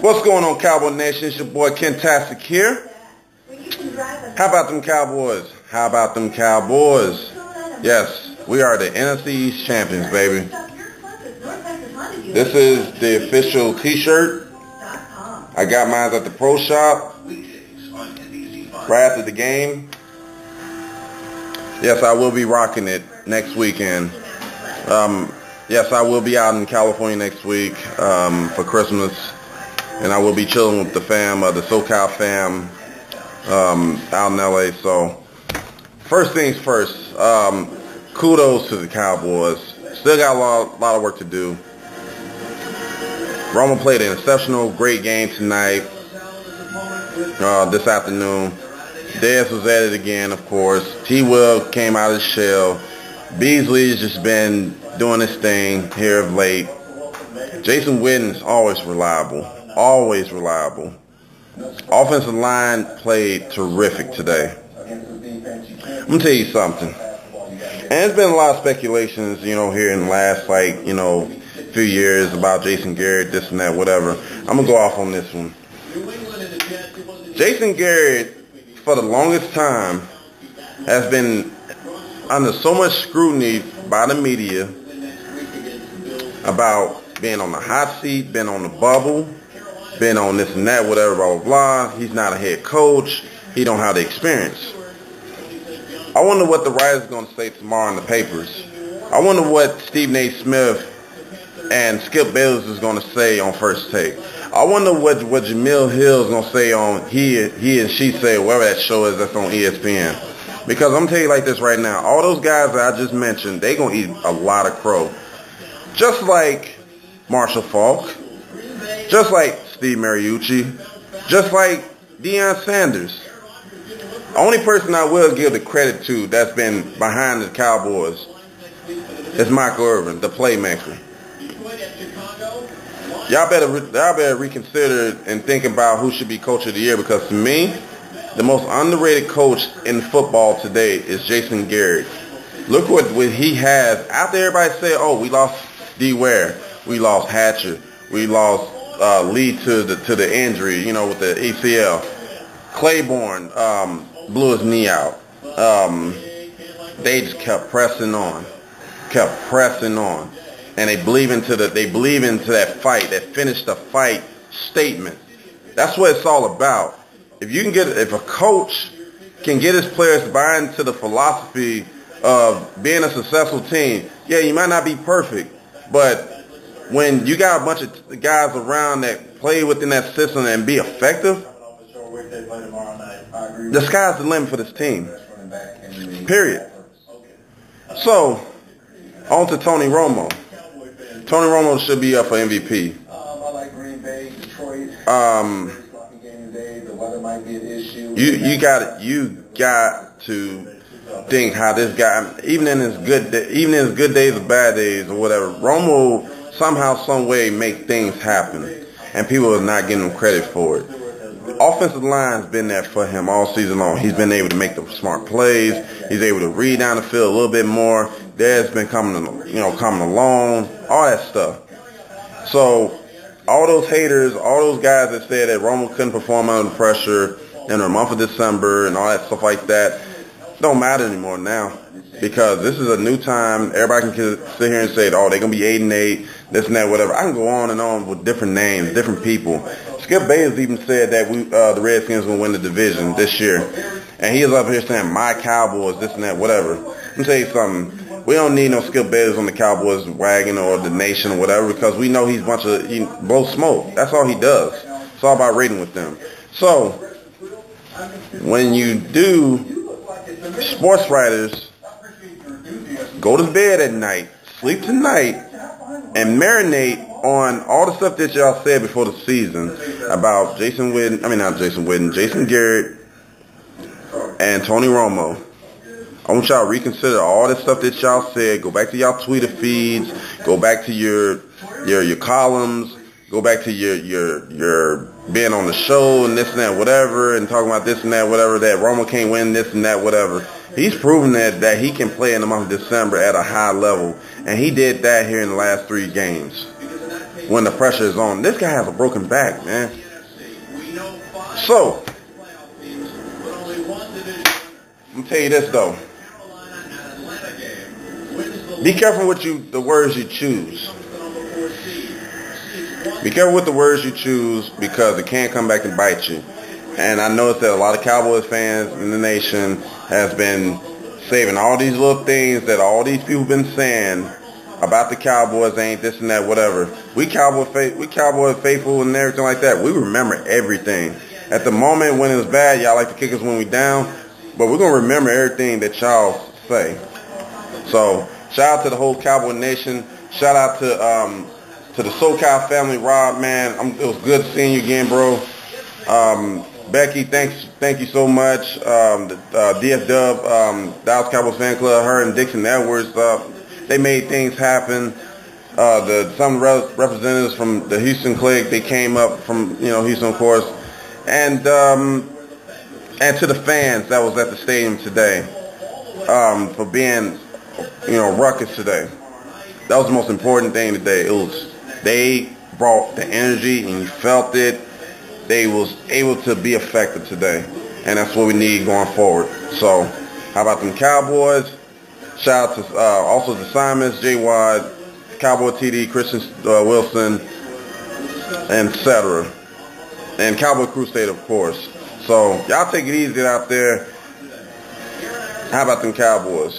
What's going on, Cowboy Nation? It's your boy Kentastic here. How about them Cowboys? How about them Cowboys? Yes, we are the NFC East Champions, baby. This is the official t-shirt. I got mine at the pro shop right after the game. Yes, I will be rocking it next weekend. Yes, I will be out in California next week for Christmas, and I will be chilling with the fam, the SoCal fam, out in LA. So, first things first, kudos to the Cowboys. Still got a lot of work to do. Romo played an exceptional, great game tonight, this afternoon. Dez was at it again, of course. T-Will came out of the shell. Beasley's just been doing his thing here of late. Jason Witten's always reliable. Always reliable. Offensive line played terrific today. I'm going to tell you something. And there's been a lot of speculations, here in the last, few years about Jason Garrett, this and that, whatever. I'm going to go off on this one. Jason Garrett, for the longest time, has been under so much scrutiny by the media about being on the hot seat, being on the bubble, being on this and that, whatever, blah, blah, blah. He's not a head coach. He don't have the experience. I wonder what the writers are going to say tomorrow in the papers. I wonder what Stephen A. Smith and Skip Bayless is going to say on First Take. I wonder what Jamil Hill is going to say on He and She Say, whatever that show is that's on ESPN. Because I'm going to tell you like this right now. All those guys that I just mentioned, they going to eat a lot of crow. Just like Marshall Faulk. Just like Steve Mariucci. Just like Deion Sanders. The only person I will give the credit to that's been behind the Cowboys is Michael Irvin, the playmaker. Y'all better reconsider and think about who should be coach of the year, because to me, the most underrated coach in football today is Jason Garrett. Look what he has. After everybody said, oh, we lost D. Ware, we lost Hatcher, we lost Lee to the injury, with the ACL. Claiborne blew his knee out. They just kept pressing on. And they believe into that fight, that finish the fight statement. That's what it's all about. If a coach can get his players to buy into the philosophy of being a successful team, yeah, you might not be perfect, but when you got a bunch of guys around that play within that system and be effective, the sky's the limit for this team. Period. So, on to Tony Romo. Tony Romo should be up for MVP. I like Green Bay, Detroit. The weather might be an issue. You got to think how this guy, even in his good days or bad days or whatever, Romo somehow, some way make things happen, and people are not giving him credit for it. The offensive line's been there for him all season long. He's been able to make the smart plays. He's able to read down the field a little bit more. Dad's been coming along, all that stuff. So, all those haters, all those guys that said that Romo couldn't perform under pressure in the month of December and all that stuff like that, don't matter anymore now, because this is a new time. Everybody can sit here and say, oh, they're going to be 8-8, this and that, whatever. I can go on and on with different names, different people. Skip Bayless even said that the Redskins will win the division this year. And he is up here saying, my Cowboys, this and that, whatever. Let me tell you something. We don't need no Skip Bayless on the Cowboys wagon or the nation or whatever, because we know he blows smoke. That's all he does. It's all about rating with them. So, when you do, sports writers go to bed at night, sleep tonight, and marinate on all the stuff that y'all said before the season about Jason Garrett and Tony Romo. I want y'all to reconsider all the stuff that y'all said. Go back to y'all Twitter feeds. Go back to your columns. Go back to your being on the show and this and that, whatever, and talking about this and that, whatever, that Romo can't win this and that, whatever. He's proven that he can play in the month of December at a high level, and he did that here in the last 3 games. when the pressure is on. This guy has a broken back, man. So, I'm going to tell you this, though. Be careful with the words you choose. Be careful with the words you choose because it can come back and bite you. And I noticed that a lot of Cowboys fans in the nation has been saving all these little things that all these people been saying about the Cowboys, ain't this and that, whatever. We Cowboy faithful and everything like that. We remember everything. At the moment when it was bad, y'all like to kick us when we down, but we're gonna remember everything that y'all say. So shout out to the whole Cowboy Nation. Shout out to the SoCal family, Rob, man. It was good seeing you again, bro. Becky, thank you so much. DF Dub, Dallas Cowboys Fan Club, her and Dixon Edwards, they made things happen. Some representatives from the Houston Clique, they came up from Houston, of course, and to the fans that was at the stadium today, for being ruckus today. That was the most important thing today. They brought the energy and you felt it. They was able to be effective today, and that's what we need going forward. So, how about them Cowboys? Shout out to also to Simons, J. Watt, Cowboy TD, Christian Wilson, and etc. And Cowboy Crusade, of course. So, y'all take it easy out there. How about them Cowboys?